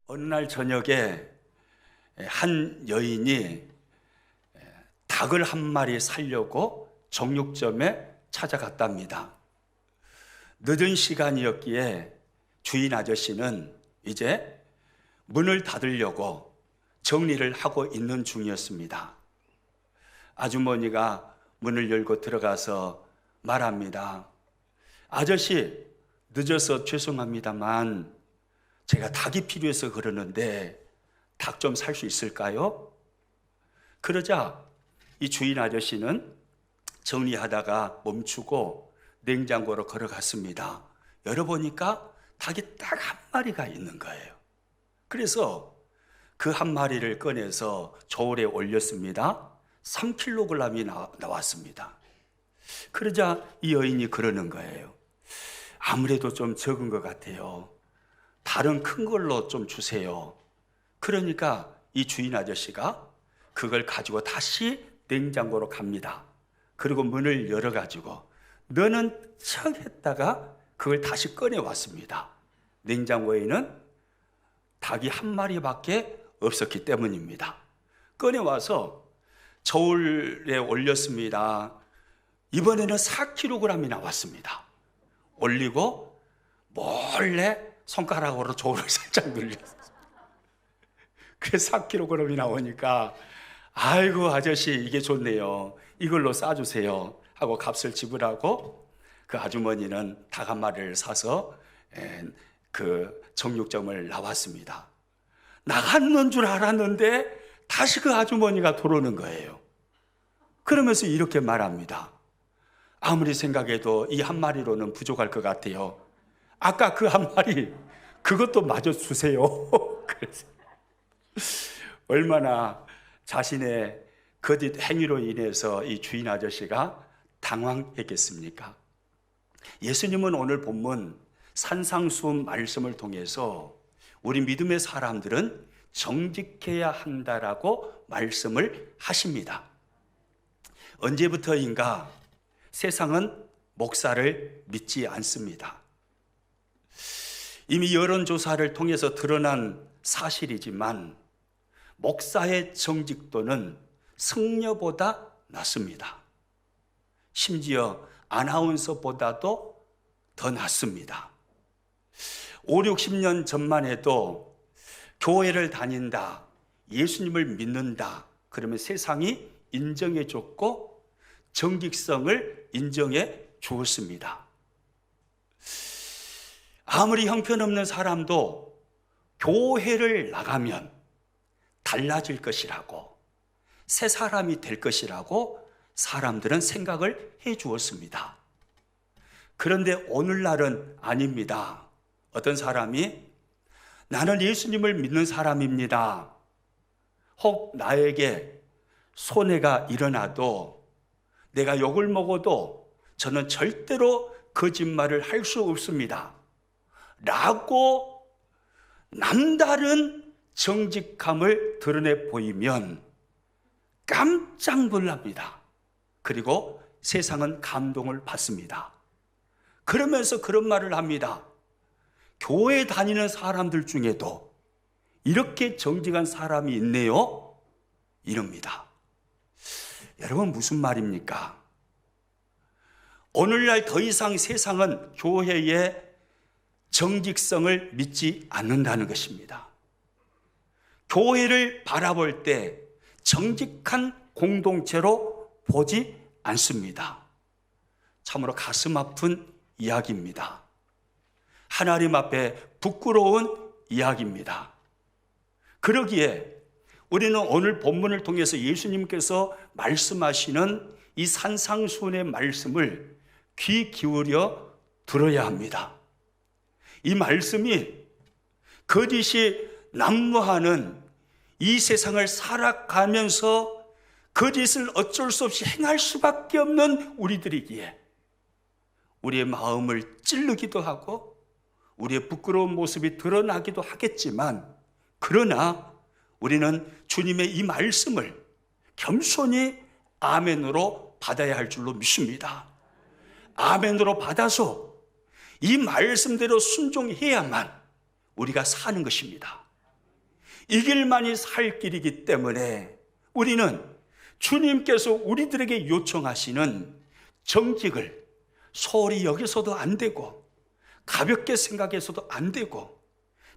어느 날 저녁에 한 여인이 닭을 한 마리 사려고 정육점에 찾아갔답니다. 늦은 시간이었기에 주인 아저씨는 이제 문을 닫으려고 정리를 하고 있는 중이었습니다. 아주머니가 문을 열고 들어가서 말합니다. 아저씨, 늦어서 죄송합니다만 제가 닭이 필요해서 그러는데 닭 좀 살 수 있을까요? 그러자 이 주인 아저씨는 정리하다가 멈추고 냉장고로 걸어갔습니다. 열어보니까 닭이 딱 한 마리가 있는 거예요. 그래서 그 한 마리를 꺼내서 저울에 올렸습니다. 3kg이 나왔습니다. 그러자 이 여인이 그러는 거예요. 아무래도 좀 적은 것 같아요. 다른 큰 걸로 좀 주세요. 그러니까 이 주인 아저씨가 그걸 가지고 다시 냉장고로 갑니다. 그리고 문을 열어가지고 너는 척 했다가 그걸 다시 꺼내왔습니다. 냉장고에는 닭이 한 마리밖에 없었기 때문입니다. 꺼내와서 저울에 올렸습니다. 이번에는 4kg이 나왔습니다. 올리고 몰래 손가락으로 저울을 살짝 눌렸어요. 그래서 4kg이 나오니까 아이고 아저씨 이게 좋네요. 이걸로 싸주세요 하고 값을 지불하고 그 아주머니는 닭 한 마리를 사서 그 정육점을 나왔습니다. 나갔는 줄 알았는데 다시 그 아주머니가 들어오는 거예요. 그러면서 이렇게 말합니다. 아무리 생각해도 이 한 마리로는 부족할 것 같아요. 아까 그 한 마리 그것도 마저 주세요. 그래서 얼마나 자신의 거짓 행위로 인해서 이 주인 아저씨가 당황했겠습니까? 예수님은 오늘 본문 산상수훈 말씀을 통해서 우리 믿음의 사람들은 정직해야 한다라고 말씀을 하십니다. 언제부터인가 세상은 목사를 믿지 않습니다. 이미 여론조사를 통해서 드러난 사실이지만 목사의 정직도는 승려보다 낮습니다. 심지어 아나운서보다도 더 낮습니다. 5, 60년 전만 해도 교회를 다닌다, 예수님을 믿는다, 그러면 세상이 인정해 줬고 정직성을 인정해 주었습니다. 아무리 형편없는 사람도 교회를 나가면 달라질 것이라고, 새 사람이 될 것이라고 사람들은 생각을 해 주었습니다. 그런데 오늘날은 아닙니다. 어떤 사람이 나는 예수님을 믿는 사람입니다. 혹 나에게 손해가 일어나도 내가 욕을 먹어도 저는 절대로 거짓말을 할 수 없습니다. 라고 남다른 정직함을 드러내 보이면 깜짝 놀랍니다. 그리고 세상은 감동을 받습니다. 그러면서 그런 말을 합니다. 교회 다니는 사람들 중에도 이렇게 정직한 사람이 있네요. 이럽니다. 여러분 무슨 말입니까? 오늘날 더 이상 세상은 교회의 정직성을 믿지 않는다는 것입니다. 교회를 바라볼 때 정직한 공동체로 보지 않습니다. 참으로 가슴 아픈 이야기입니다. 하나님 앞에 부끄러운 이야기입니다. 그러기에 우리는 오늘 본문을 통해서 예수님께서 말씀하시는 이 산상수훈의 말씀을 귀 기울여 들어야 합니다. 이 말씀이 거짓이 난무하는 이 세상을 살아가면서 거짓을 어쩔 수 없이 행할 수밖에 없는 우리들이기에 우리의 마음을 찌르기도 하고 우리의 부끄러운 모습이 드러나기도 하겠지만, 그러나 우리는 주님의 이 말씀을 겸손히 아멘으로 받아야 할 줄로 믿습니다. 아멘으로 받아서 이 말씀대로 순종해야만 우리가 사는 것입니다. 이 길만이 살 길이기 때문에 우리는 주님께서 우리들에게 요청하시는 정직을 소홀히 여기서도 안 되고 가볍게 생각해서도 안 되고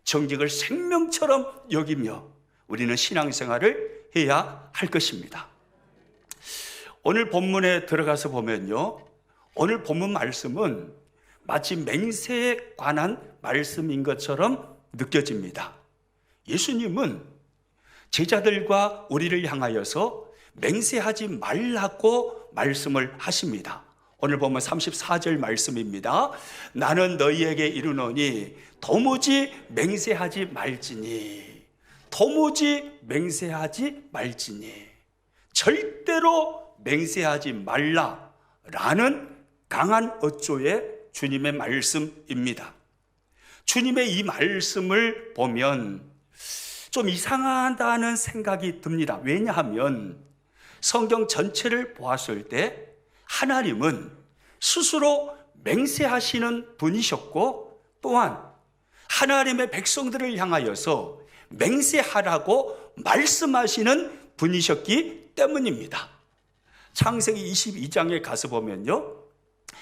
정직을 생명처럼 여기며 우리는 신앙생활을 해야 할 것입니다. 오늘 본문에 들어가서 보면요, 오늘 본문 말씀은 마치 맹세에 관한 말씀인 것처럼 느껴집니다. 예수님은 제자들과 우리를 향하여서 맹세하지 말라고 말씀을 하십니다. 오늘 보면 34절 말씀입니다. 나는 너희에게 이르노니 도무지 맹세하지 말지니, 도무지 맹세하지 말지니, 절대로 맹세하지 말라라는 강한 어조의 주님의 말씀입니다. 주님의 이 말씀을 보면 좀 이상하다는 생각이 듭니다. 왜냐하면 성경 전체를 보았을 때 하나님은 스스로 맹세하시는 분이셨고 또한 하나님의 백성들을 향하여서 맹세하라고 말씀하시는 분이셨기 때문입니다. 창세기 22장에 가서 보면요,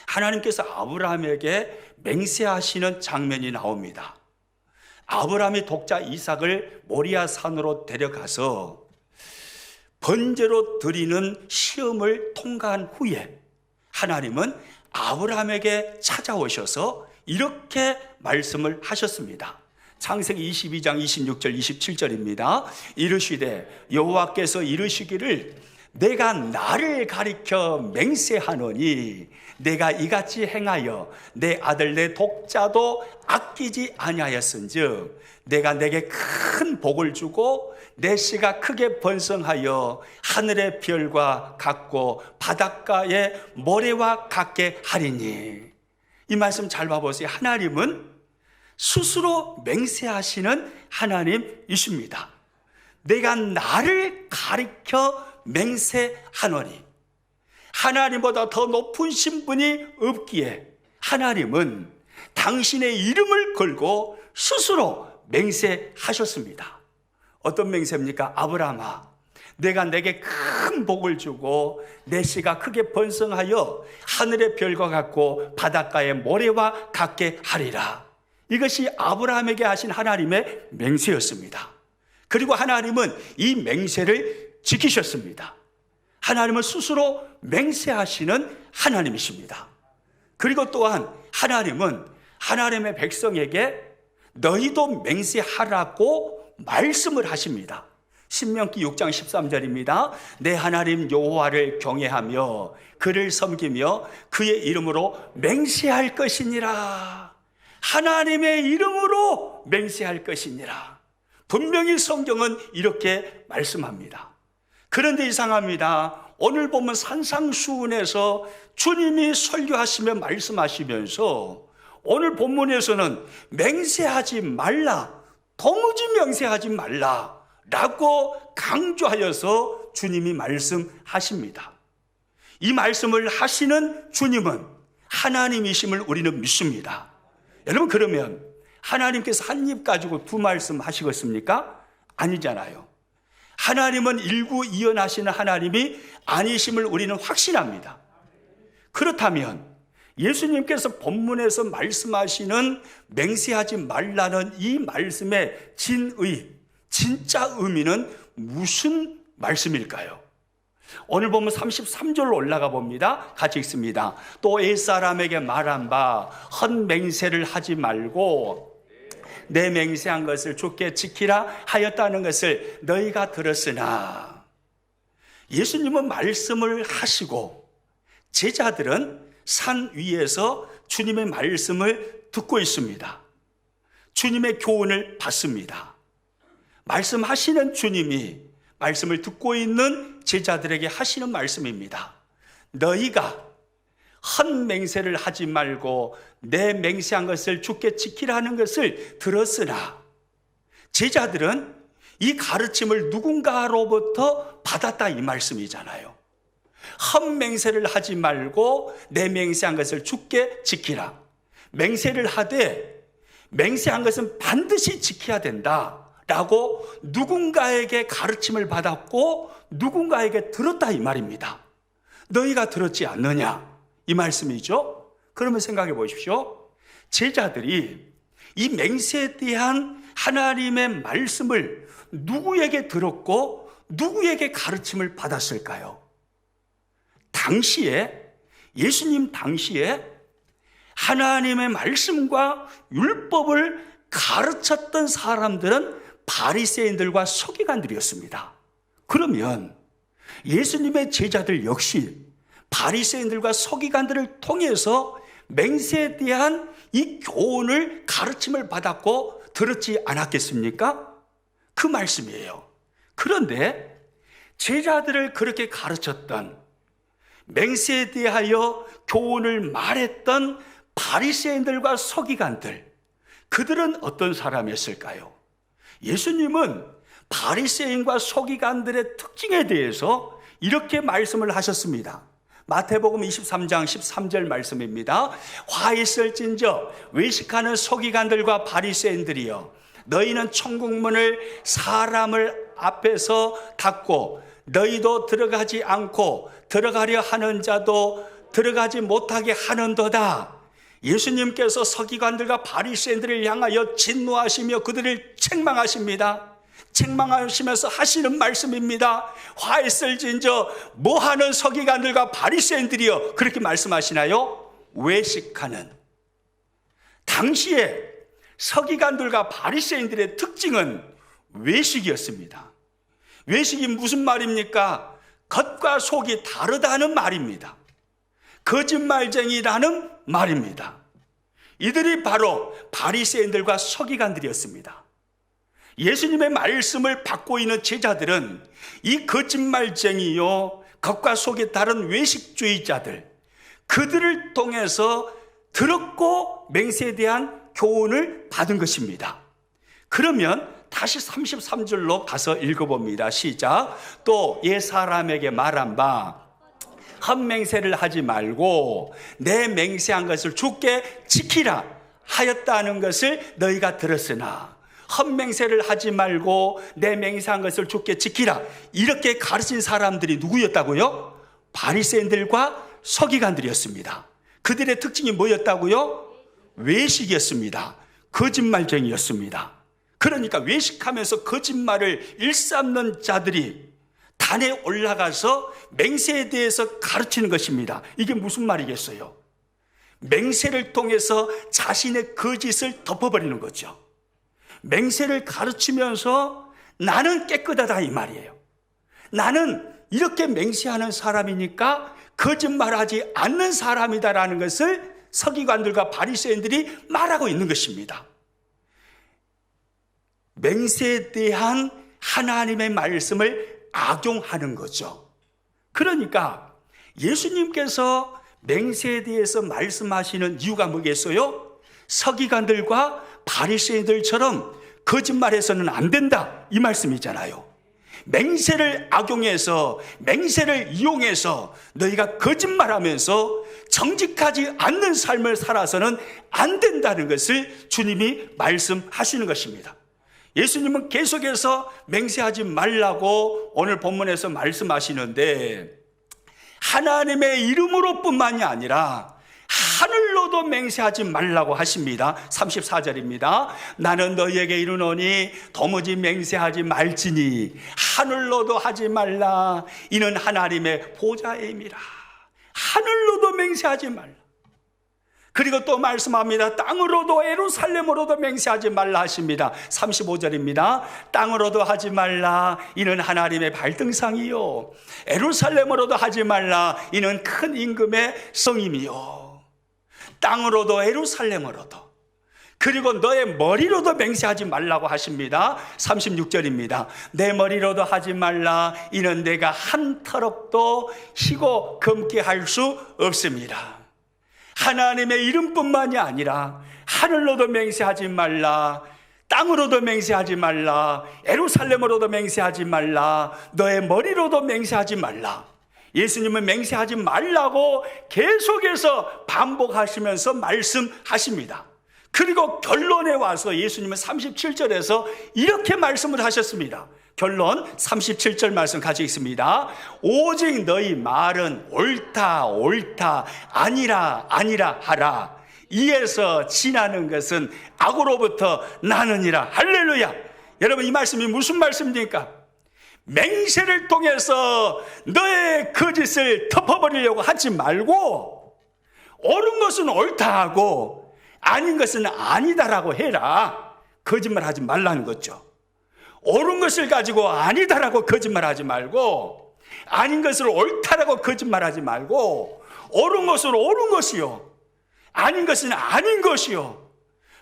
하나님께서 아브라함에게 맹세하시는 장면이 나옵니다. 아브라함이 독자 이삭을 모리아 산으로 데려가서 번제로 드리는 시험을 통과한 후에 하나님은 아브라함에게 찾아오셔서 이렇게 말씀을 하셨습니다. 창세기 22장 26절 27절입니다. 이르시되 여호와께서 이르시기를 내가 나를 가리켜 맹세하노니 내가 이같이 행하여 내 아들 내 독자도 아끼지 아니하였은즉 내가 내게 큰 복을 주고 내 씨가 크게 번성하여 하늘의 별과 같고 바닷가의 모래와 같게 하리니. 이 말씀 잘 봐보세요. 하나님은 스스로 맹세하시는 하나님이십니다. 내가 나를 가리켜 맹세하노니, 하나님보다 더 높은 신분이 없기에 하나님은 당신의 이름을 걸고 스스로 맹세하셨습니다. 어떤 맹세입니까? 아브라함아, 내가 내게 큰 복을 주고 내 씨가 크게 번성하여 하늘의 별과 같고 바닷가의 모래와 같게 하리라. 이것이 아브라함에게 하신 하나님의 맹세였습니다. 그리고 하나님은 이 맹세를 지키셨습니다. 하나님은 스스로 맹세하시는 하나님이십니다. 그리고 또한 하나님은 하나님의 백성에게 너희도 맹세하라고 말씀을 하십니다. 신명기 6장 13절입니다. 내 하나님 여호와를 경외하며 그를 섬기며 그의 이름으로 맹세할 것이니라. 하나님의 이름으로 맹세할 것이니라. 분명히 성경은 이렇게 말씀합니다. 그런데 이상합니다. 오늘 보면 산상수훈에서 주님이 설교하시며 말씀하시면서 오늘 본문에서는 맹세하지 말라, 도무지 맹세하지 말라 라고 강조하여서 주님이 말씀하십니다. 이 말씀을 하시는 주님은 하나님이심을 우리는 믿습니다. 여러분, 그러면 하나님께서 한 입 가지고 두 말씀 하시겠습니까? 아니잖아요. 하나님은 일구이연하시는 하나님이 아니심을 우리는 확신합니다. 그렇다면 예수님께서 본문에서 말씀하시는 맹세하지 말라는 이 말씀의 진의, 진짜 의미는 무슨 말씀일까요? 오늘 보면 33절로 올라가 봅니다. 같이 읽습니다. 또 옛사람에게 말한 바 헛맹세를 하지 말고 내 맹세한 것을 주께 지키라 하였다는 것을 너희가 들었으나. 예수님은 말씀을 하시고 제자들은 산 위에서 주님의 말씀을 듣고 있습니다. 주님의 교훈을 받습니다. 말씀하시는 주님이 말씀을 듣고 있는 제자들에게 하시는 말씀입니다. 너희가 헛맹세를 하지 말고 내 맹세한 것을 주께 지키라는 것을 들었으나, 제자들은 이 가르침을 누군가로부터 받았다 이 말씀이잖아요. 헛맹세를 하지 말고 내 맹세한 것을 주께 지키라. 맹세를 하되 맹세한 것은 반드시 지켜야 된다 라고 누군가에게 가르침을 받았고 누군가에게 들었다 이 말입니다. 너희가 들었지 않느냐 이 말씀이죠. 그러면 생각해 보십시오. 제자들이 이 맹세에 대한 하나님의 말씀을 누구에게 들었고 누구에게 가르침을 받았을까요? 당시에, 예수님 당시에 하나님의 말씀과 율법을 가르쳤던 사람들은 바리새인들과 서기관들이었습니다. 그러면 예수님의 제자들 역시 바리새인들과 서기관들을 통해서 맹세에 대한 이 교훈을 가르침을 받았고 들었지 않았겠습니까? 그 말씀이에요. 그런데 제자들을 그렇게 가르쳤던, 맹세에 대하여 교훈을 말했던 바리새인들과 서기관들, 그들은 어떤 사람이었을까요? 예수님은 바리새인과 서기관들의 특징에 대해서 이렇게 말씀을 하셨습니다. 마태복음 23장 13절 말씀입니다. 화 있을진저 외식하는 서기관들과 바리새인들이여, 너희는 천국문을 사람을 앞에서 닫고 너희도 들어가지 않고 들어가려 하는 자도 들어가지 못하게 하는도다. 예수님께서 서기관들과 바리새인들을 향하여 진노하시며 그들을 책망하십니다. 책망하시면서 하시는 말씀입니다. 화 있을진저 뭐하는 서기관들과 바리새인들이여, 그렇게 말씀하시나요? 외식하는. 당시에 서기관들과 바리새인들의 특징은 외식이었습니다. 외식이 무슨 말입니까? 겉과 속이 다르다는 말입니다. 거짓말쟁이라는 말입니다. 이들이 바로 바리새인들과 서기관들이었습니다. 예수님의 말씀을 받고 있는 제자들은 이 거짓말쟁이요, 겉과 속이 다른 외식주의자들, 그들을 통해서 들었고 맹세에 대한 교훈을 받은 것입니다. 그러면 다시 33절로 가서 읽어봅니다. 시작. 또 옛사람에게 말한 바 헛맹세를 하지 말고 내 맹세한 것을 주께 지키라 하였다는 것을 너희가 들었으나, 헛맹세를 하지 말고 내 맹세한 것을 주께 지키라, 이렇게 가르친 사람들이 누구였다고요? 바리새인들과 서기관들이었습니다. 그들의 특징이 뭐였다고요? 외식이었습니다. 거짓말쟁이였습니다. 그러니까 외식하면서 거짓말을 일삼는 자들이 단에 올라가서 맹세에 대해서 가르치는 것입니다. 이게 무슨 말이겠어요? 맹세를 통해서 자신의 거짓을 덮어버리는 거죠. 맹세를 가르치면서 나는 깨끗하다 이 말이에요. 나는 이렇게 맹세하는 사람이니까 거짓말하지 않는 사람이다라는 것을 서기관들과 바리새인들이 말하고 있는 것입니다. 맹세에 대한 하나님의 말씀을 악용하는 거죠. 그러니까 예수님께서 맹세에 대해서 말씀하시는 이유가 뭐겠어요? 서기관들과 바리새인들처럼 거짓말해서는 안 된다 이 말씀이잖아요. 맹세를 악용해서, 맹세를 이용해서 너희가 거짓말하면서 정직하지 않는 삶을 살아서는 안 된다는 것을 주님이 말씀하시는 것입니다. 예수님은 계속해서 맹세하지 말라고 오늘 본문에서 말씀하시는데, 하나님의 이름으로 뿐만이 아니라 하늘로도 맹세하지 말라고 하십니다. 34절입니다. 나는 너희에게 이르노니 도무지 맹세하지 말지니 하늘로도 하지 말라. 이는 하나님의 보좌임이라. 하늘로도 맹세하지 말라. 그리고 또 말씀합니다. 땅으로도 예루살렘으로도 맹세하지 말라 하십니다. 35절입니다. 땅으로도 하지 말라. 이는 하나님의 발등상이요. 예루살렘으로도 하지 말라. 이는 큰 임금의 성임이요. 땅으로도 예루살렘으로도, 그리고 너의 머리로도 맹세하지 말라고 하십니다. 36절입니다. 내 머리로도 하지 말라. 이는 내가 한 터럭도 희고 검게 할 수 없습니다. 하나님의 이름뿐만이 아니라 하늘로도 맹세하지 말라, 땅으로도 맹세하지 말라, 예루살렘으로도 맹세하지 말라, 너의 머리로도 맹세하지 말라. 예수님은 맹세하지 말라고 계속해서 반복하시면서 말씀하십니다. 그리고 결론에 와서 예수님은 37절에서 이렇게 말씀을 하셨습니다. 결론 37절 말씀 가지고 있습니다. 오직 너희 말은 옳다 옳다 아니라 아니라 하라. 이에서 지나는 것은 악으로부터 나느니라. 할렐루야. 여러분, 이 말씀이 무슨 말씀입니까? 맹세를 통해서 너의 거짓을 덮어버리려고 하지 말고 옳은 것은 옳다 하고 아닌 것은 아니다라고 해라. 거짓말하지 말라는 거죠. 옳은 것을 가지고 아니다라고 거짓말하지 말고 아닌 것을 옳다라고 거짓말하지 말고 옳은 것은 옳은 것이요 아닌 것은 아닌 것이요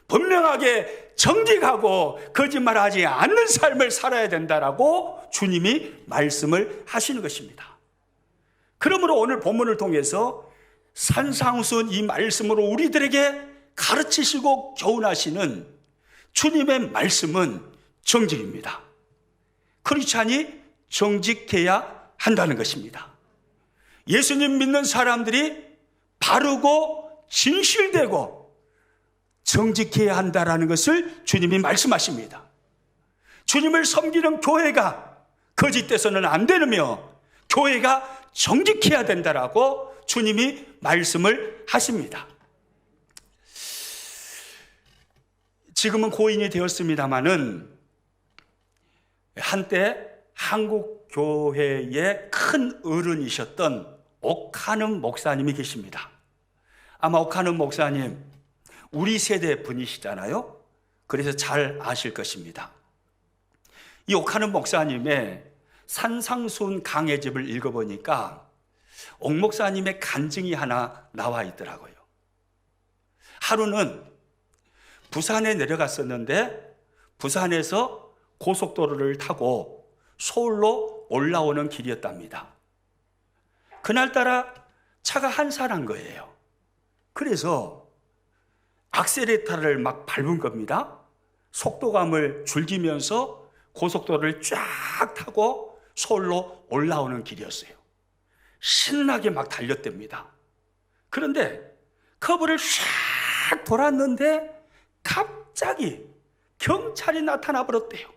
분명하게 정직하고 거짓말하지 않는 삶을 살아야 된다라고 주님이 말씀을 하시는 것입니다. 그러므로 오늘 본문을 통해서 산상수훈 이 말씀으로 우리들에게 가르치시고 교훈하시는 주님의 말씀은 정직입니다. 크리스찬이 정직해야 한다는 것입니다. 예수님 믿는 사람들이 바르고 진실되고 정직해야 한다는 것을 주님이 말씀하십니다. 주님을 섬기는 교회가 거짓돼서는 안 되며 교회가 정직해야 된다라고 주님이 말씀을 하십니다. 지금은 고인이 되었습니다마는 한때 한국 교회의 큰 어른이셨던 옥하는 목사님이 계십니다. 아마 옥하는 목사님 우리 세대 분이시잖아요. 그래서 잘 아실 것입니다. 이 옥하는 목사님의 산상수훈 강해집을 읽어보니까 옥 목사님의 간증이 하나 나와 있더라고요. 하루는 부산에 내려갔었는데 부산에서 고속도로를 타고 서울로 올라오는 길이었답니다. 그날따라 차가 한산한 거예요. 그래서 악셀레터를 막 밟은 겁니다. 속도감을 즐기면서 고속도로를 쫙 타고 서울로 올라오는 길이었어요. 신나게 막 달렸답니다. 그런데 커브를 쫙 돌았는데 갑자기 경찰이 나타나 버렸대요.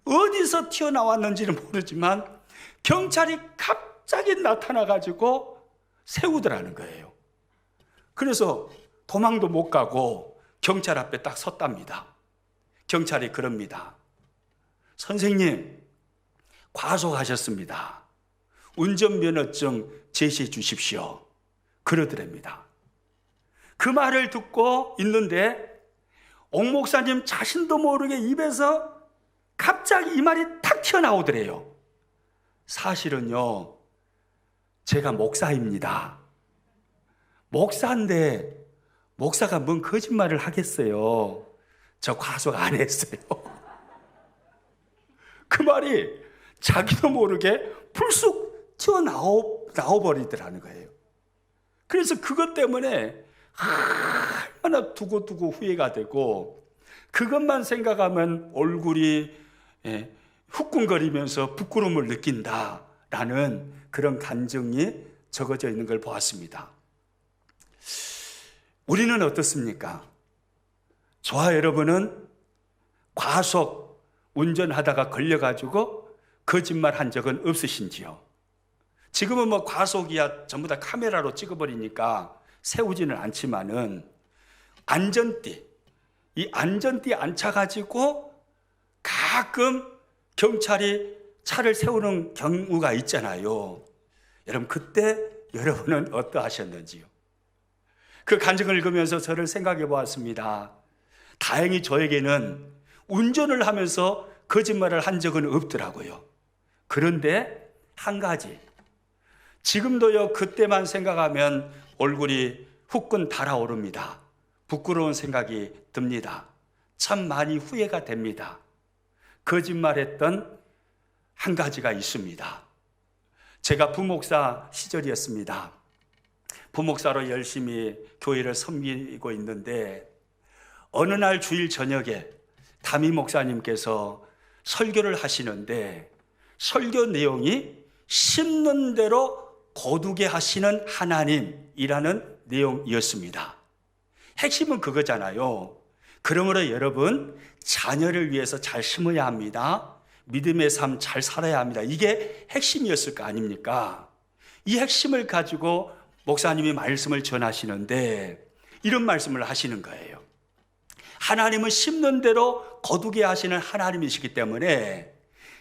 어디서 튀어나왔는지는 모르지만 경찰이 갑자기 나타나가지고 세우더라는 거예요. 그래서 도망도 못 가고 경찰 앞에 딱 섰답니다. 경찰이 그럽니다. 선생님, 과속하셨습니다. 운전면허증 제시해 주십시오. 그러더랍니다. 그 말을 듣고 있는데 옥 목사님 자신도 모르게 입에서 갑자기 이 말이 탁 튀어나오더래요. 사실은요, 제가 목사입니다. 목사인데 목사가 뭔 거짓말을 하겠어요. 저 과속 안 했어요. 그 말이 자기도 모르게 불쑥 튀어나와버리더라는 거예요. 그래서 그것 때문에 얼마나 두고두고 후회가 되고 그것만 생각하면 얼굴이 후끈거리면서 부끄러움을 느낀다라는 그런 감정이 적어져 있는 걸 보았습니다. 우리는 어떻습니까? 저와 여러분은 과속 운전하다가 걸려가지고 거짓말 한 적은 없으신지요? 지금은 뭐 과속이야 전부 다 카메라로 찍어버리니까 세우지는 않지만은 안전띠, 이 안전띠 안 차가지고 가끔 경찰이 차를 세우는 경우가 있잖아요. 여러분, 그때 여러분은 어떠하셨는지요? 그 간증을 읽으면서 저를 생각해 보았습니다. 다행히 저에게는 운전을 하면서 거짓말을 한 적은 없더라고요. 그런데 한 가지, 지금도요, 그때만 생각하면 얼굴이 후끈 달아오릅니다. 부끄러운 생각이 듭니다. 참 많이 후회가 됩니다. 거짓말했던 한 가지가 있습니다. 제가 부목사 시절이었습니다. 부목사로 열심히 교회를 섬기고 있는데 어느 날 주일 저녁에 담임 목사님께서 설교를 하시는데 설교 내용이 심는 대로 거두게 하시는 하나님이라는 내용이었습니다. 핵심은 그거잖아요. 그러므로 여러분, 자녀를 위해서 잘 심어야 합니다. 믿음의 삶 잘 살아야 합니다. 이게 핵심이었을 거 아닙니까? 이 핵심을 가지고 목사님이 말씀을 전하시는데 이런 말씀을 하시는 거예요. 하나님은 심는 대로 거두게 하시는 하나님이시기 때문에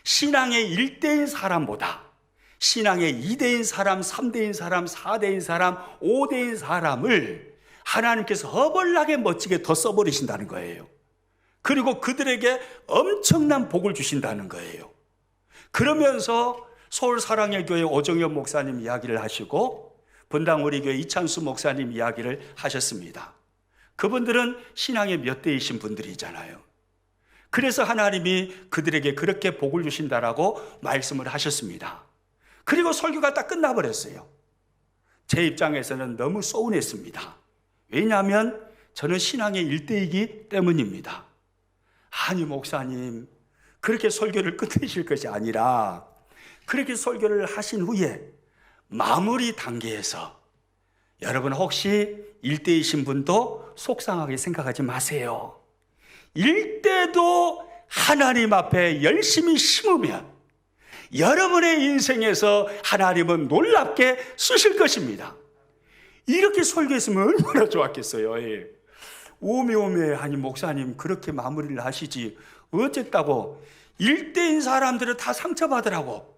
신앙의 1대인 사람보다 신앙의 2대인 사람, 3대인 사람, 4대인 사람, 5대인 사람을 하나님께서 허벌나게 멋지게 더 써버리신다는 거예요. 그리고 그들에게 엄청난 복을 주신다는 거예요. 그러면서 서울사랑의 교회 오정현 목사님 이야기를 하시고 분당 우리 교회 이찬수 목사님 이야기를 하셨습니다. 그분들은 신앙의 몇 대이신 분들이잖아요. 그래서 하나님이 그들에게 그렇게 복을 주신다라고 말씀을 하셨습니다. 그리고 설교가 딱 끝나버렸어요. 제 입장에서는 너무 서운했습니다. 왜냐하면 저는 신앙의 1대이기 때문입니다. 아니 목사님, 그렇게 설교를 끝내실 것이 아니라 그렇게 설교를 하신 후에 마무리 단계에서 여러분 혹시 1대이신 분도 속상하게 생각하지 마세요. 1대도 하나님 앞에 열심히 심으면 여러분의 인생에서 하나님은 놀랍게 쓰실 것입니다. 이렇게 설교했으면 얼마나 좋았겠어요. 오메오메, 아니 목사님 그렇게 마무리를 하시지 어쨌다고 1대인 사람들은 다 상처받으라고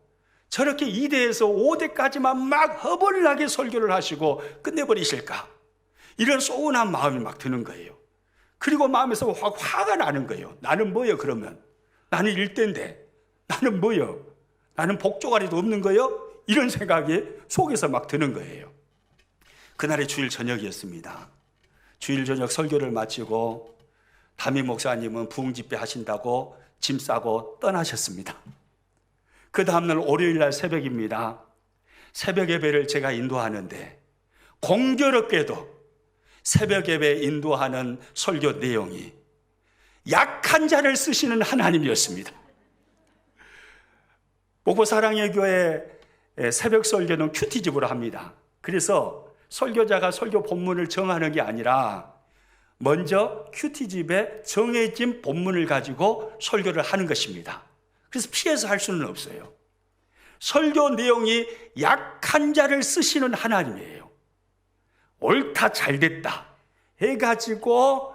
저렇게 2대에서 5대까지만 막 허벌나게 설교를 하시고 끝내버리실까? 이런 소원한 마음이 막 드는 거예요. 그리고 마음에서 화가 나는 거예요. 나는 뭐요 그러면? 나는 1대인데 나는 뭐요? 나는 복조가리도 없는 거요? 이런 생각이 속에서 막 드는 거예요. 그날의 주일 저녁이었습니다. 주일 저녁 설교를 마치고 담임 목사님은 부흥집회 하신다고 짐 싸고 떠나셨습니다. 그 다음날 월요일날 새벽입니다. 새벽 예배를 제가 인도하는데 공교롭게도 새벽 예배 인도하는 설교 내용이 약한 자를 쓰시는 하나님이었습니다. 목포사랑의 교회 새벽 설교는 큐티집으로 합니다. 그래서 설교자가 설교 본문을 정하는 게 아니라 먼저 큐티집에 정해진 본문을 가지고 설교를 하는 것입니다. 그래서 피해서 할 수는 없어요. 설교 내용이 약한 자를 쓰시는 하나님이에요. 옳다 잘됐다 해가지고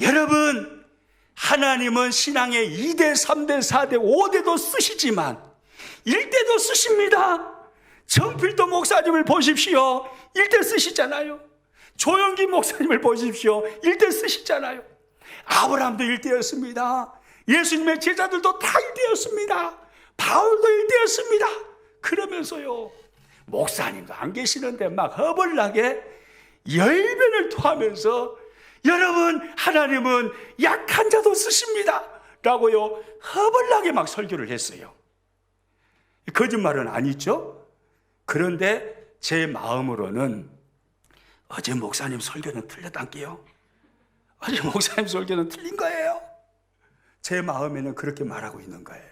여러분 하나님은 신앙의 2대, 3대, 4대, 5대도 쓰시지만 1대도 쓰십니다. 정필도 목사님을 보십시오. 1대 쓰시잖아요. 조영기 목사님을 보십시오. 1대 쓰시잖아요. 아브라함도 1대였습니다. 예수님의 제자들도 다 1대였습니다. 바울도 1대였습니다. 그러면서요 목사님도 안 계시는데 막 허벌나게 열변을 토하면서 여러분 하나님은 약한 자도 쓰십니다 라고요 허벌나게 막 설교를 했어요. 거짓말은 아니죠. 그런데 제 마음으로는 어제 목사님 설교는 틀렸단게요. 어제 목사님 설교는 틀린 거예요. 제 마음에는 그렇게 말하고 있는 거예요.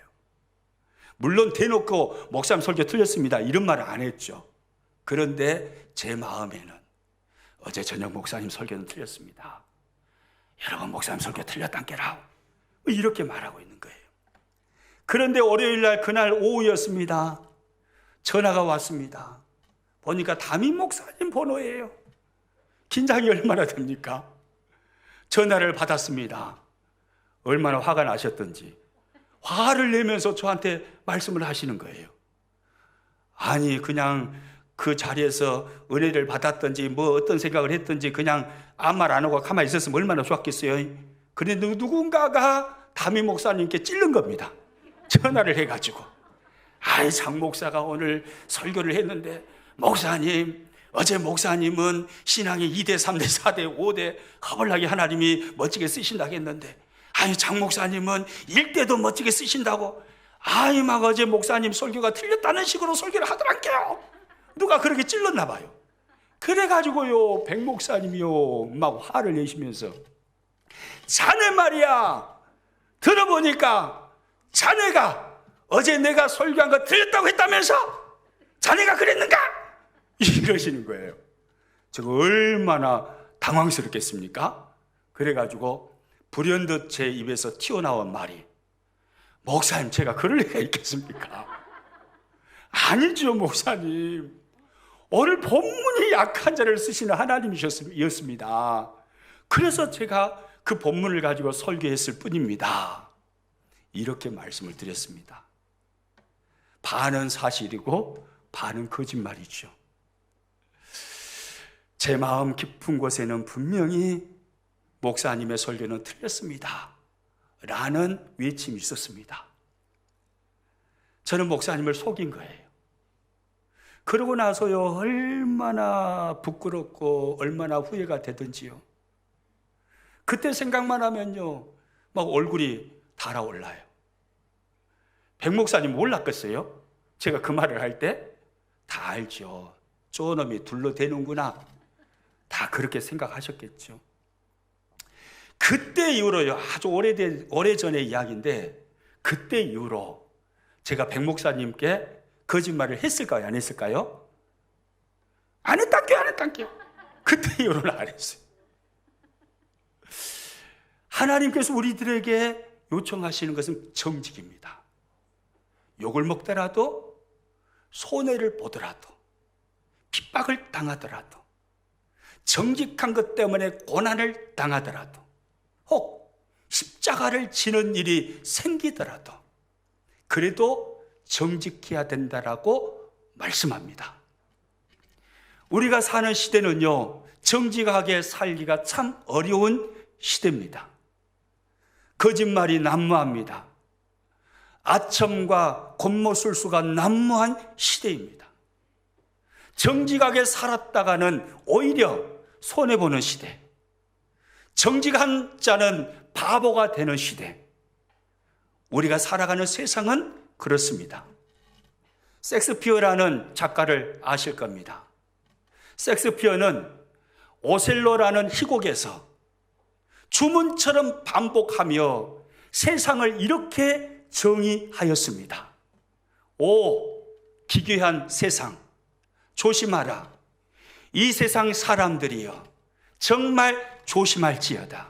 물론 대놓고 목사님 설교 틀렸습니다 이런 말은 안 했죠. 그런데 제 마음에는 어제 저녁 목사님 설교는 틀렸습니다. 여러분 목사님 설교 틀렸단게라 이렇게 말하고 있는 거예요. 그런데 월요일날 그날 오후였습니다. 전화가 왔습니다. 보니까 담임 목사님 번호예요. 긴장이 얼마나 됩니까? 전화를 받았습니다. 얼마나 화가 나셨던지 화를 내면서 저한테 말씀을 하시는 거예요. 아니 그냥 그 자리에서 은혜를 받았던지 뭐 어떤 생각을 했던지 그냥 아무 말 안 하고 가만히 있었으면 얼마나 좋았겠어요. 그런데 누군가가 담임 목사님께 찔른 겁니다. 전화를 해가지고 아이 장 목사가 오늘 설교를 했는데 목사님 어제 목사님은 신앙의 2대 3대 4대 5대 허벌나게 하나님이 멋지게 쓰신다고 했는데 아이 장 목사님은 1대도 멋지게 쓰신다고 아이 막 어제 목사님 설교가 틀렸다는 식으로 설교를 하더란게요. 누가 그렇게 찔렀나 봐요. 그래가지고요 백 목사님이요 막 화를 내시면서 자네 말이야 들어보니까 자네가 어제 내가 설교한 거 틀렸다고 했다면서 자네가 그랬는가? 이러시는 거예요. 제가 얼마나 당황스럽겠습니까? 그래가지고 불현듯 제 입에서 튀어나온 말이, 목사님, 제가 그럴 리가 있겠습니까? 아니죠, 목사님. 오늘 본문이 약한 자를 쓰시는 하나님이었습니다. 그래서 제가 그 본문을 가지고 설교했을 뿐입니다. 이렇게 말씀을 드렸습니다. 반은 사실이고 반은 거짓말이죠. 제 마음 깊은 곳에는 분명히 목사님의 설교는 틀렸습니다 라는 외침이 있었습니다. 저는 목사님을 속인 거예요. 그러고 나서요, 얼마나 부끄럽고 얼마나 후회가 되든지요. 그때 생각만 하면요, 막 얼굴이 달아올라요. 백 목사님 몰랐겠어요? 제가 그 말을 할 때 다 알죠. 쪼놈이 둘러대는구나. 다 그렇게 생각하셨겠죠. 그때 이후로요, 아주 오래전의 이야기인데, 그때 이후로 제가 백 목사님께 거짓말을 했을까요? 안 했을까요? 안 했단게요. 그때 이후로는 안 했어요. 하나님께서 우리들에게 요청하시는 것은 정직입니다. 욕을 먹더라도, 손해를 보더라도, 핍박을 당하더라도, 정직한 것 때문에 고난을 당하더라도, 혹 십자가를 지는 일이 생기더라도 그래도 정직해야 된다라고 말씀합니다. 우리가 사는 시대는요, 정직하게 살기가 참 어려운 시대입니다. 거짓말이 난무합니다. 아첨과 곤모술수가 난무한 시대입니다. 정직하게 살았다가는 오히려 손해보는 시대, 정직한 자는 바보가 되는 시대, 우리가 살아가는 세상은 그렇습니다. 섹스피어라는 작가를 아실 겁니다. 섹스피어는 오셀로라는 희곡에서 주문처럼 반복하며 세상을 이렇게 정의하였습니다. 오, 기괴한 세상, 조심하라. 이 세상 사람들이여, 정말 조심할지어다.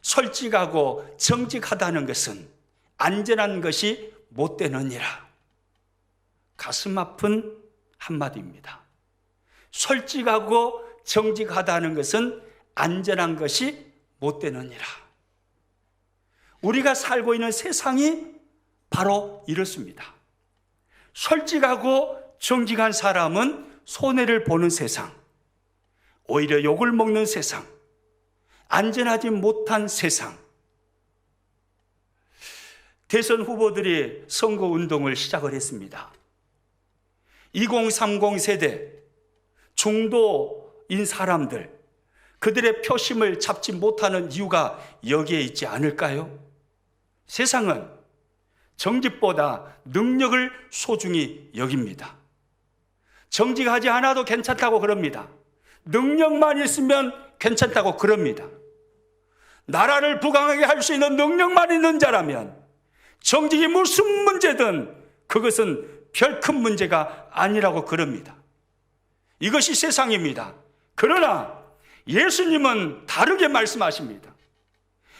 솔직하고 정직하다는 것은 안전한 것이 못 되느니라. 가슴 아픈 한마디입니다. 솔직하고 정직하다는 것은 안전한 것이 못 되느니라. 우리가 살고 있는 세상이 바로 이렇습니다. 솔직하고 정직한 사람은 손해를 보는 세상, 오히려 욕을 먹는 세상, 안전하지 못한 세상. 대선 후보들이 선거운동을 시작을 했습니다. 2030 세대, 중도인 사람들, 그들의 표심을 잡지 못하는 이유가 여기에 있지 않을까요? 세상은 정직보다 능력을 소중히 여깁니다. 정직하지 않아도 괜찮다고 그럽니다. 능력만 있으면 괜찮다고 그럽니다. 나라를 부강하게 할 수 있는 능력만 있는 자라면 정직이 무슨 문제든 그것은 별 큰 문제가 아니라고 그럽니다. 이것이 세상입니다. 그러나 예수님은 다르게 말씀하십니다.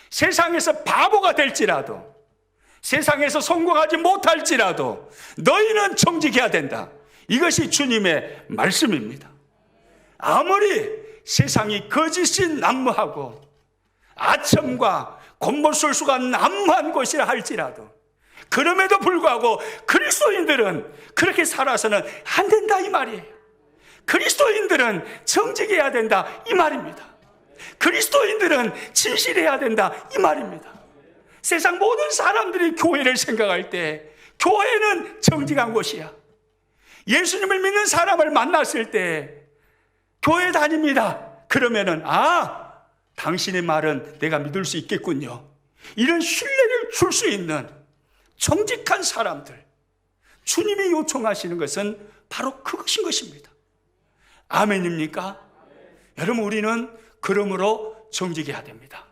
세상에서 바보가 될지라도, 세상에서 성공하지 못할지라도 너희는 정직해야 된다. 이것이 주님의 말씀입니다. 아무리 세상이 거짓이 난무하고 아첨과 곤모술수가 난무한 곳이라 할지라도, 그럼에도 불구하고 그리스도인들은 그렇게 살아서는 안 된다 이 말이에요. 그리스도인들은 정직해야 된다 이 말입니다. 그리스도인들은 진실해야 된다 이 말입니다. 세상 모든 사람들이 교회를 생각할 때 교회는 정직한 곳이야. 예수님을 믿는 사람을 만났을 때 교회 다닙니다. 그러면은 당신의 말은 내가 믿을 수 있겠군요. 이런 신뢰를 줄 수 있는 정직한 사람들, 주님이 요청하시는 것은 바로 그것인 것입니다. 아멘입니까? 여러분, 우리는 그러므로 정직해야 됩니다.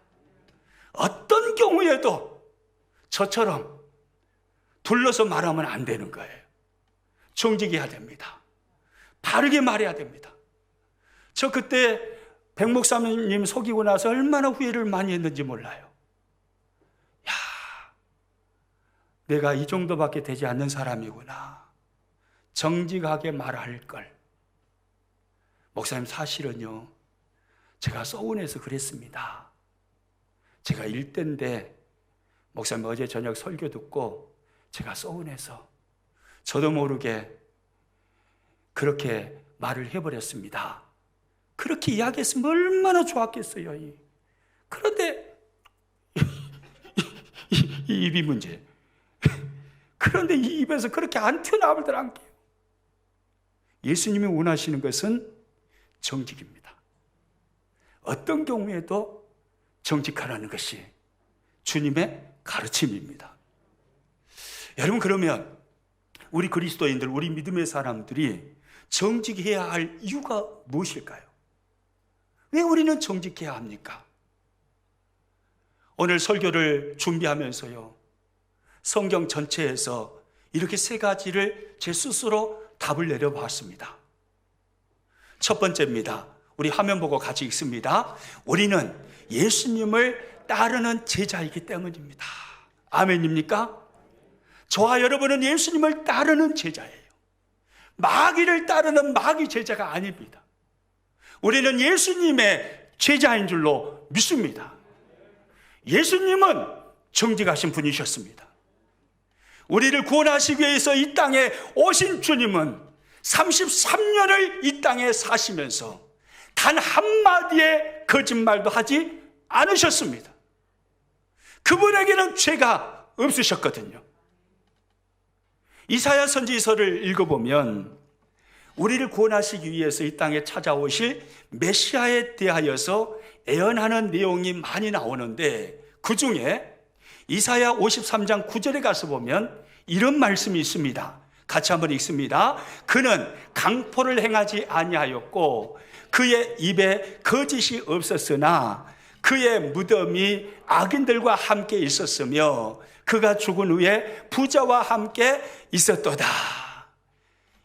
어떤 경우에도 저처럼 둘러서 말하면 안 되는 거예요. 정직해야 됩니다. 바르게 말해야 됩니다. 저 그때 백 목사님 속이고 나서 얼마나 후회를 많이 했는지 몰라요. 야, 내가 이 정도밖에 되지 않는 사람이구나. 정직하게 말할 걸. 목사님, 사실은요, 제가 서운해서 그랬습니다. 제가 일대인데 목사님 어제 저녁 설교 듣고 제가 서운해서 저도 모르게 그렇게 말을 해버렸습니다. 그렇게 이야기했으면 얼마나 좋았겠어요. 그런데 이 입이 문제. 그런데 이 입에서 그렇게 안 튀어나오더란 게요. 예수님이 원하시는 것은 정직입니다. 어떤 경우에도 정직하라는 것이 주님의 가르침입니다. 여러분, 그러면 우리 그리스도인들, 우리 믿음의 사람들이 정직해야 할 이유가 무엇일까요? 왜 우리는 정직해야 합니까? 오늘 설교를 준비하면서요, 성경 전체에서 이렇게 세 가지를 제 스스로 답을 내려봤습니다. 첫 번째입니다. 우리 화면 보고 같이 읽습니다. 우리는 예수님을 따르는 제자이기 때문입니다. 아멘입니까? 저와 여러분은 예수님을 따르는 제자예요. 마귀를 따르는 마귀 제자가 아닙니다. 우리는 예수님의 제자인 줄로 믿습니다. 예수님은 정직하신 분이셨습니다. 우리를 구원하시기 위해서 이 땅에 오신 주님은 33년을 이 땅에 사시면서 단 한마디의 거짓말도 하지 않으셨습니다. 그분에게는 죄가 없으셨거든요. 이사야 선지서를 읽어보면 우리를 구원하시기 위해서 이 땅에 찾아오실 메시아에 대하여서 애언하는 내용이 많이 나오는데, 그 중에 이사야 53장 9절에 가서 보면 이런 말씀이 있습니다. 같이 한번 읽습니다. 그는 강포를 행하지 아니하였고 그의 입에 거짓이 없었으나 그의 무덤이 악인들과 함께 있었으며 그가 죽은 후에 부자와 함께 있었도다.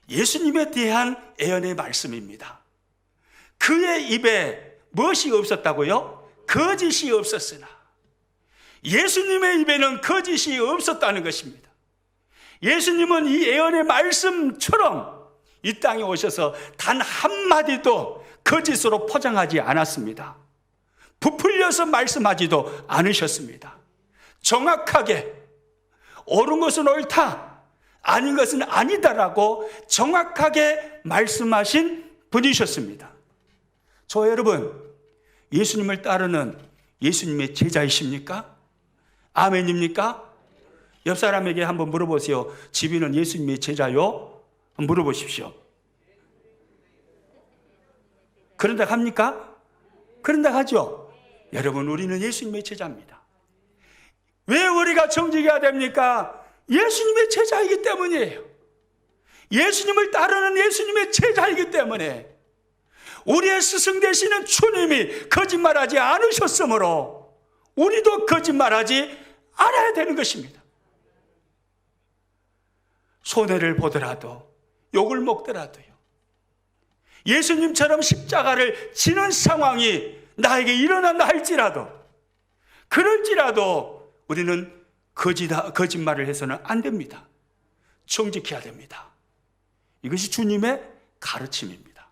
예수님에 대한 애언의 말씀입니다. 그의 입에 무엇이 없었다고요? 거짓이 없었으나. 예수님의 입에는 거짓이 없었다는 것입니다. 예수님은 이 애언의 말씀처럼 이 땅에 오셔서 단 한마디도 거짓으로 포장하지 않았습니다. 부풀려서 말씀하지도 않으셨습니다. 정확하게 옳은 것은 옳다, 아닌 것은 아니다라고 정확하게 말씀하신 분이셨습니다. 저 여러분, 예수님을 따르는 예수님의 제자이십니까? 아멘입니까? 옆 사람에게 한번 물어보세요. 지비는 예수님의 제자요? 물어보십시오. 그런다 합니까? 그런다 하죠. 여러분, 우리는 예수님의 제자입니다. 왜 우리가 정직해야 됩니까? 예수님의 제자이기 때문이에요. 예수님을 따르는 예수님의 제자이기 때문에 우리의 스승 되시는 주님이 거짓말하지 않으셨으므로 우리도 거짓말하지 않아야 되는 것입니다. 손해를 보더라도, 욕을 먹더라도요, 예수님처럼 십자가를 지는 상황이 나에게 일어난다 할지라도, 그럴지라도 우리는 거짓말을 해서는 안 됩니다. 정직해야 됩니다. 이것이 주님의 가르침입니다.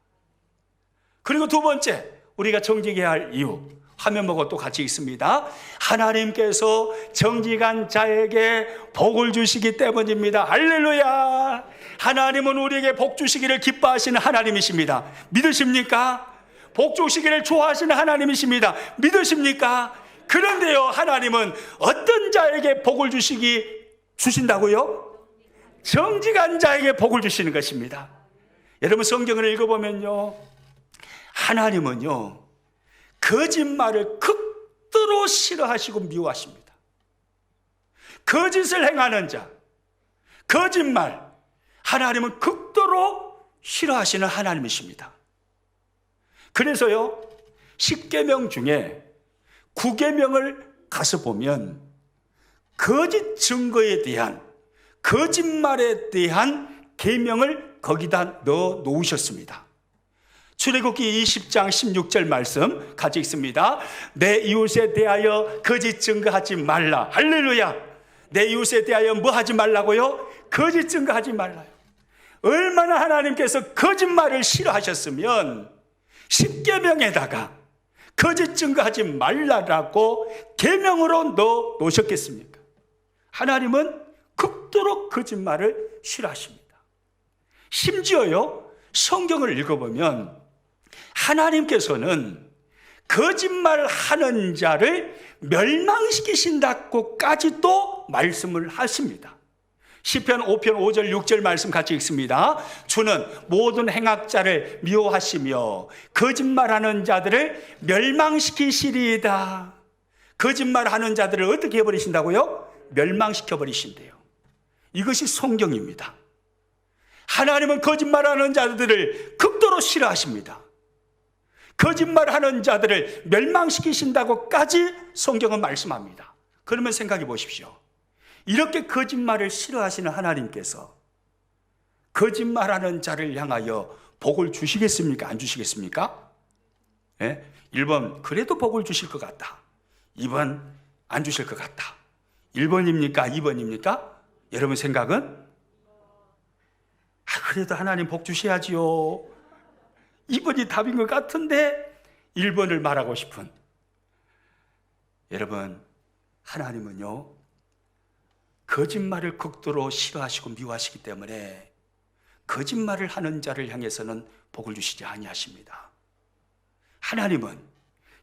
그리고 두 번째, 우리가 정직해야 할 이유, 화면 보고 또 같이 읽습니다. 하나님께서 정직한 자에게 복을 주시기 때문입니다. 할렐루야. 하나님은 우리에게 복 주시기를 기뻐하시는 하나님이십니다. 믿으십니까? 복 주시기를 좋아하시는 하나님이십니다. 믿으십니까? 그런데요, 하나님은 어떤 자에게 복을 주신다고요? 정직한 자에게 복을 주시는 것입니다. 여러분, 성경을 읽어보면요, 하나님은요, 거짓말을 극도로 싫어하시고 미워하십니다. 거짓을 행하는 자, 거짓말, 하나님은 극도로 싫어하시는 하나님이십니다. 그래서요, 10계명 중에 9계명을 가서 보면 거짓 증거에 대한, 거짓말에 대한 계명을 거기다 넣어 놓으셨습니다. 출애굽기 20장 16절 말씀 같이 읽습니다. 내 이웃에 대하여 거짓 증거하지 말라. 할렐루야. 내 이웃에 대하여 뭐 하지 말라고요? 거짓 증거하지 말라요. 얼마나 하나님께서 거짓말을 싫어하셨으면 십계명에다가 거짓 증거하지 말라라고 계명으로 넣어 놓으셨겠습니까? 하나님은 극도로 거짓말을 싫어하십니다. 심지어요, 성경을 읽어보면 하나님께서는 거짓말하는 자를 멸망시키신다고까지도 말씀을 하십니다. 시편 5편 5절 6절 말씀 같이 읽습니다. 주는 모든 행악자를 미워하시며 거짓말하는 자들을 멸망시키시리이다. 거짓말하는 자들을 어떻게 해버리신다고요? 멸망시켜버리신대요. 이것이 성경입니다. 하나님은 거짓말하는 자들을 극도로 싫어하십니다. 거짓말하는 자들을 멸망시키신다고까지 성경은 말씀합니다. 그러면 생각해 보십시오. 이렇게 거짓말을 싫어하시는 하나님께서 거짓말하는 자를 향하여 복을 주시겠습니까? 안 주시겠습니까? 1번 그래도 복을 주실 것 같다. 2번 안 주실 것 같다. 1번입니까? 2번입니까? 여러분 생각은? 그래도 하나님 복 주셔야지요. 2번이 답인 것 같은데 1번을 말하고 싶은 여러분, 하나님은요 거짓말을 극도로 싫어하시고 미워하시기 때문에 거짓말을 하는 자를 향해서는 복을 주시지 아니하십니다. 하나님은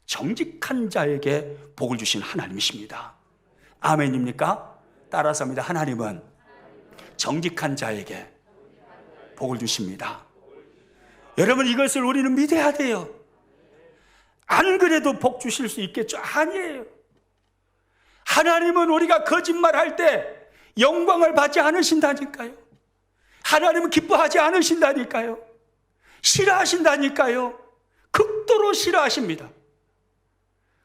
정직한 자에게 복을 주신 하나님이십니다. 아멘입니까? 따라서 합니다. 하나님은 정직한 자에게 복을 주십니다. 여러분, 이것을 우리는 믿어야 돼요. 안 그래도 복 주실 수 있겠죠? 아니에요. 하나님은 우리가 거짓말할 때 영광을 받지 않으신다니까요. 하나님은 기뻐하지 않으신다니까요. 싫어하신다니까요. 극도로 싫어하십니다.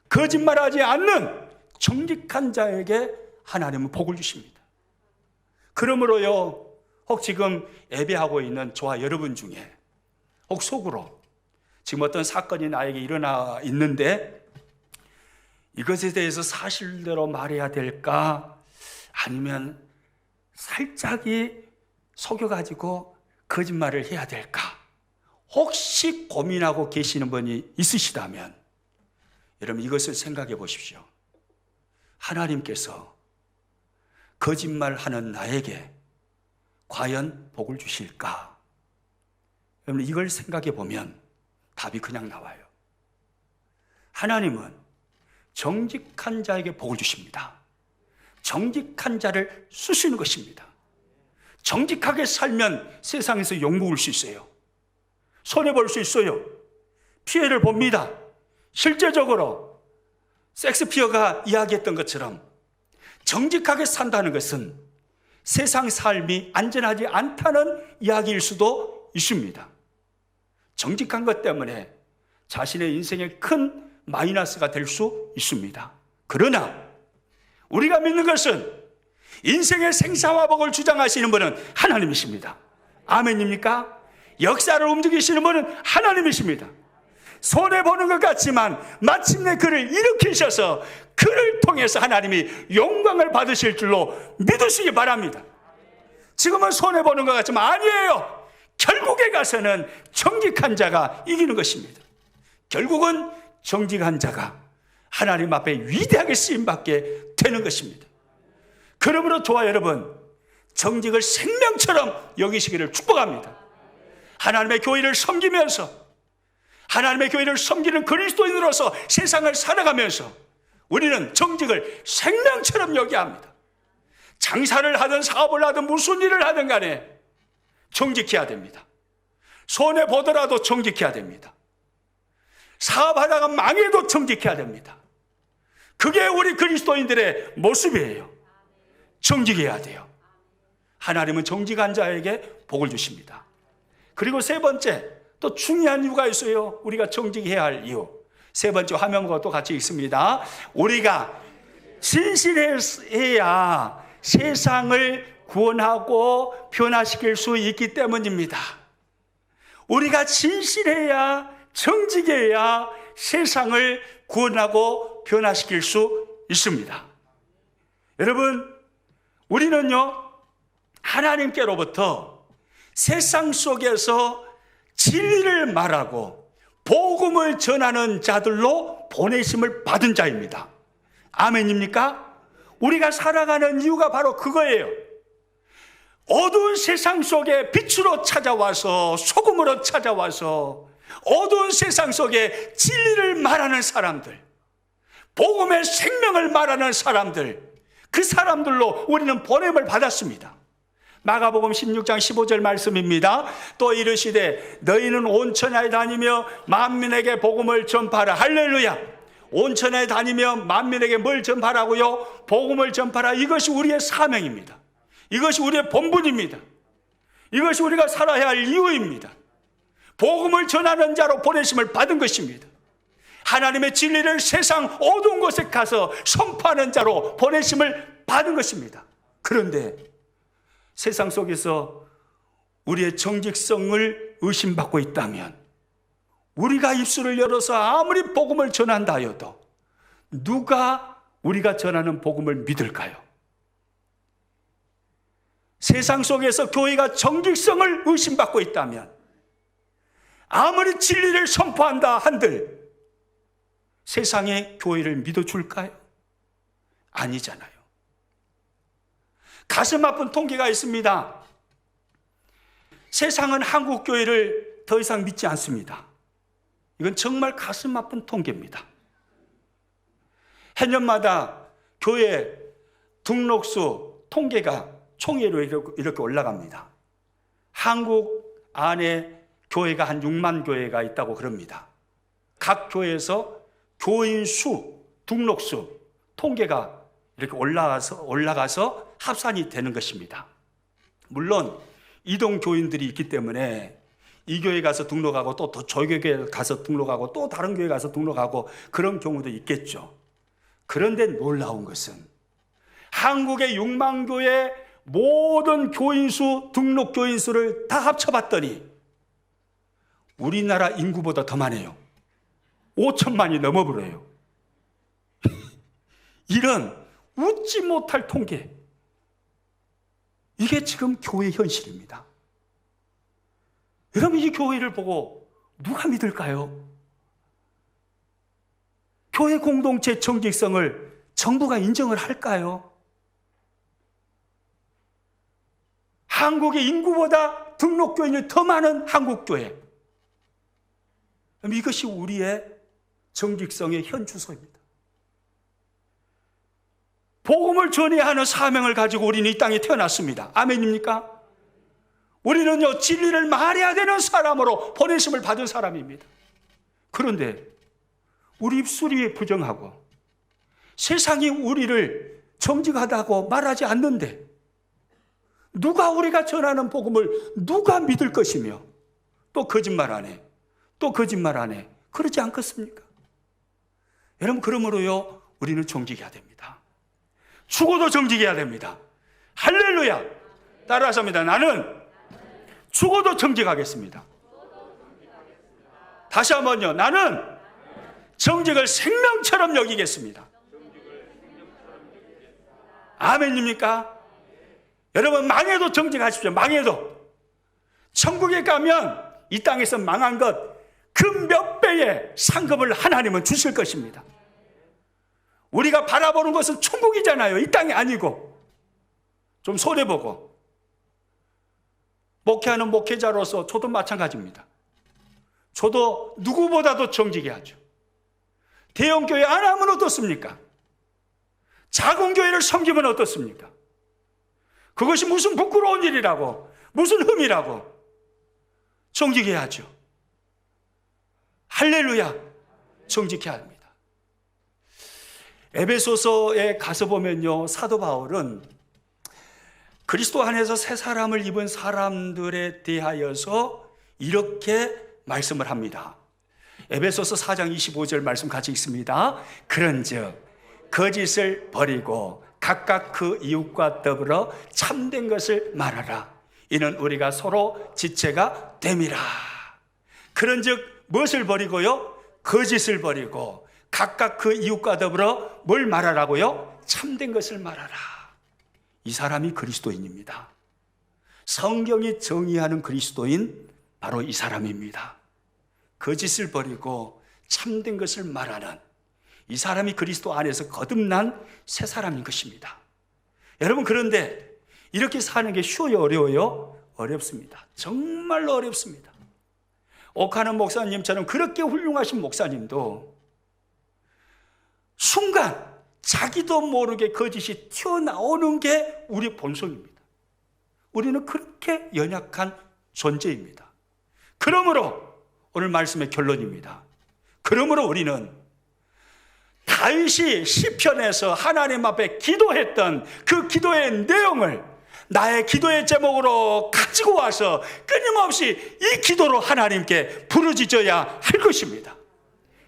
거짓말하지 않는 정직한 자에게 하나님은 복을 주십니다. 그러므로요, 혹 지금 예배하고 있는 저와 여러분 중에 혹 속으로 지금 어떤 사건이 나에게 일어나 있는데 이것에 대해서 사실대로 말해야 될까? 아니면 살짝이 속여가지고 거짓말을 해야 될까? 혹시 고민하고 계시는 분이 있으시다면 여러분 이것을 생각해 보십시오. 하나님께서 거짓말하는 나에게 과연 복을 주실까? 여러분 이걸 생각해 보면 답이 그냥 나와요. 하나님은 정직한 자에게 복을 주십니다. 정직한 자를 쓰시는 것입니다. 정직하게 살면 세상에서 욕먹을 수 있어요. 손해볼 수 있어요. 피해를 봅니다. 실제적으로 섹스피어가 이야기했던 것처럼 정직하게 산다는 것은 세상 삶이 안전하지 않다는 이야기일 수도 있습니다. 정직한 것 때문에 자신의 인생에 큰 마이너스가 될 수 있습니다. 그러나 우리가 믿는 것은 인생의 생사화복을 주장하시는 분은 하나님이십니다. 아멘입니까? 역사를 움직이시는 분은 하나님이십니다. 손해보는 것 같지만 마침내 그를 일으키셔서 그를 통해서 하나님이 영광을 받으실 줄로 믿으시기 바랍니다. 지금은 손해보는 것 같지만 아니에요. 결국에 가서는 정직한 자가 이기는 것입니다. 결국은 정직한 자가 하나님 앞에 위대하게 쓰임받게 되는 것입니다. 그러므로 저와 여러분 정직을 생명처럼 여기시기를 축복합니다. 하나님의 교회를 섬기면서 하나님의 교회를 섬기는 그리스도인으로서 세상을 살아가면서 우리는 정직을 생명처럼 여겨야 합니다. 장사를 하든 사업을 하든 무슨 일을 하든 간에 정직해야 됩니다. 손해보더라도 정직해야 됩니다. 사업하다가 망해도 정직해야 됩니다. 그게 우리 그리스도인들의 모습이에요. 정직해야 돼요. 하나님은 정직한 자에게 복을 주십니다. 그리고 세 번째, 또 중요한 이유가 있어요. 우리가 정직해야 할 이유. 세 번째 화면과 또 같이 읽습니다. 우리가 진실해야 세상을 구원하고 변화시킬 수 있기 때문입니다. 우리가 진실해야, 정직해야 세상을 구원하고 변화시킬 수 있습니다. 여러분, 우리는요, 하나님께로부터 세상 속에서 진리를 말하고 복음을 전하는 자들로 보내심을 받은 자입니다. 아멘입니까? 우리가 살아가는 이유가 바로 그거예요. 어두운 세상 속에 빛으로 찾아와서, 소금으로 찾아와서 어두운 세상 속에 진리를 말하는 사람들, 복음의 생명을 말하는 사람들, 그 사람들로 우리는 보냄을 받았습니다. 마가복음 16장 15절 말씀입니다. 또 이르시되 너희는 온 천하에 다니며 만민에게 복음을 전파하라. 할렐루야. 온 천하에 다니며 만민에게 뭘 전파하라고요? 복음을 전파하라. 이것이 우리의 사명입니다. 이것이 우리의 본분입니다. 이것이 우리가 살아야 할 이유입니다. 복음을 전하는 자로 보내심을 받은 것입니다. 하나님의 진리를 세상 어두운 곳에 가서 선포하는 자로 보내심을 받은 것입니다. 그런데 세상 속에서 우리의 정직성을 의심받고 있다면, 우리가 입술을 열어서 아무리 복음을 전한다 하여도 누가 우리가 전하는 복음을 믿을까요? 세상 속에서 교회가 정직성을 의심받고 있다면, 아무리 진리를 선포한다 한들 세상에 교회를 믿어줄까요? 아니잖아요. 가슴 아픈 통계가 있습니다. 세상은 한국 교회를 더 이상 믿지 않습니다. 이건 정말 가슴 아픈 통계입니다. 해년마다 교회 등록수 통계가 총회로 이렇게 올라갑니다. 한국 안에 교회가 한 6만 교회가 있다고 그럽니다. 각 교회에서 교인 수, 등록수, 통계가 이렇게 올라가서 합산이 되는 것입니다. 물론 이동 교인들이 있기 때문에 이 교회 가서 등록하고 또 저 교회 가서 등록하고 또 다른 교회 가서 등록하고 그런 경우도 있겠죠. 그런데 놀라운 것은 한국의 6만 교회 모든 교인수, 등록 교인수를 다 합쳐봤더니 우리나라 인구보다 더 많아요. 5천만이 넘어버려요. 이런 웃지 못할 통계, 이게 지금 교회 현실입니다. 여러분, 이 교회를 보고 누가 믿을까요? 교회 공동체 정직성을 정부가 인정을 할까요? 한국의 인구보다 등록교인이 더 많은 한국교회, 이것이 우리의 정직성의 현주소입니다. 복음을 전해야 하는 사명을 가지고 우리는 이 땅에 태어났습니다. 아멘입니까? 우리는요, 진리를 말해야 되는 사람으로 보내심을 받은 사람입니다. 그런데 우리 입술이 부정하고 세상이 우리를 정직하다고 말하지 않는데 누가 우리가 전하는 복음을 누가 믿을 것이며 또 거짓말하네, 또 거짓말하네, 그러지 않겠습니까? 여러분, 그러므로요, 우리는 정직해야 됩니다. 죽어도 정직해야 됩니다. 할렐루야. 따라서 합니다. 나는 죽어도 정직하겠습니다. 다시 한번요. 나는 정직을 생명처럼 여기겠습니다. 아멘입니까? 여러분, 망해도 정직하십시오. 망해도. 천국에 가면 이 땅에서 망한 것 그 몇 배의 상급을 하나님은 주실 것입니다. 우리가 바라보는 것은 천국이잖아요. 이 땅이 아니고. 좀 손해보고. 목회하는 목회자로서 저도 마찬가지입니다. 저도 누구보다도 정직해야죠. 대형 교회 안 하면 어떻습니까? 작은 교회를 섬기면 어떻습니까? 그것이 무슨 부끄러운 일이라고, 무슨 흠이라고. 정직해야죠. 할렐루야. 정직해야 합니다. 에베소서에 가서 보면요, 사도 바울은 그리스도 안에서 새 사람을 입은 사람들에 대하여서 이렇게 말씀을 합니다. 에베소서 4장 25절 말씀 같이 읽습니다. 그런즉 거짓을 버리고 각각 그 이웃과 더불어 참된 것을 말하라. 이는 우리가 서로 지체가 됨이라. 그런즉 무엇을 버리고요? 거짓을 버리고 각각 그 이웃과 더불어 뭘 말하라고요? 참된 것을 말하라. 이 사람이 그리스도인입니다. 성경이 정의하는 그리스도인 바로 이 사람입니다. 거짓을 버리고 참된 것을 말하는 이 사람이 그리스도 안에서 거듭난 새 사람인 것입니다. 여러분, 그런데 이렇게 사는 게 쉬워요, 어려워요? 어렵습니다. 정말로 어렵습니다. 옥하는 목사님처럼 그렇게 훌륭하신 목사님도 순간 자기도 모르게 거짓이 튀어나오는 게 우리 본성입니다. 우리는 그렇게 연약한 존재입니다. 그러므로 오늘 말씀의 결론입니다. 그러므로 우리는 다윗이 시편에서 하나님 앞에 기도했던 그 기도의 내용을 나의 기도의 제목으로 가지고 와서 끊임없이 이 기도로 하나님께 부르짖어야 할 것입니다.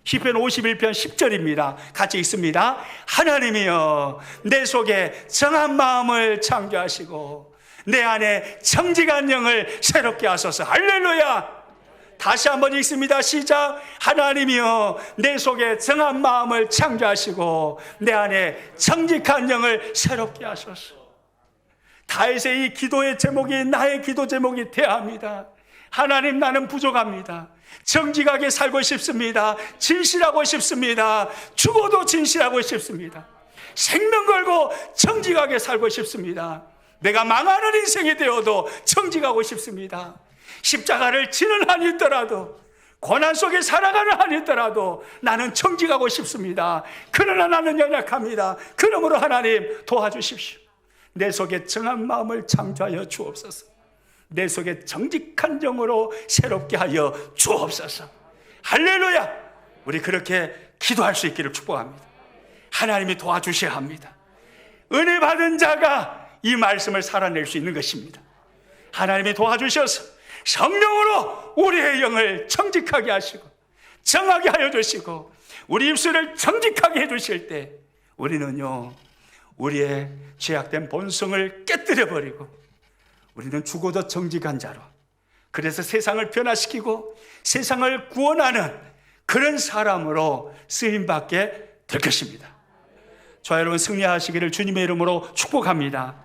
시편 51편 10절입니다. 같이 읽습니다. 하나님이여, 내 속에 정한 마음을 창조하시고 내 안에 정직한 영을 새롭게 하소서. 할렐루야. 다시 한번 읽습니다. 시작. 하나님이여, 내 속에 정한 마음을 창조하시고 내 안에 정직한 영을 새롭게 하소서. 다윗의 이 기도의 제목이 나의 기도 제목이 되어야 합니다. 하나님, 나는 부족합니다. 정직하게 살고 싶습니다. 진실하고 싶습니다. 죽어도 진실하고 싶습니다. 생명 걸고 정직하게 살고 싶습니다. 내가 망하는 인생이 되어도 정직하고 싶습니다. 십자가를 지는 한이 있더라도, 고난 속에 살아가는 한이 있더라도 나는 정직하고 싶습니다. 그러나 나는 연약합니다. 그러므로 하나님 도와주십시오. 내 속에 정한 마음을 창조하여 주옵소서. 내 속에 정직한 영으로 새롭게 하여 주옵소서. 할렐루야. 우리 그렇게 기도할 수 있기를 축복합니다. 하나님이 도와주셔야 합니다. 은혜 받은 자가 이 말씀을 살아낼 수 있는 것입니다. 하나님이 도와주셔서 성령으로 우리의 영을 정직하게 하시고 정하게 하여 주시고 우리 입술을 정직하게 해주실 때 우리는요, 우리의 죄악된 본성을 깨뜨려 버리고 우리는 죽어도 정직한 자로, 그래서 세상을 변화시키고 세상을 구원하는 그런 사람으로 쓰임받게 될 것입니다. 저와 여러분 승리하시기를 주님의 이름으로 축복합니다.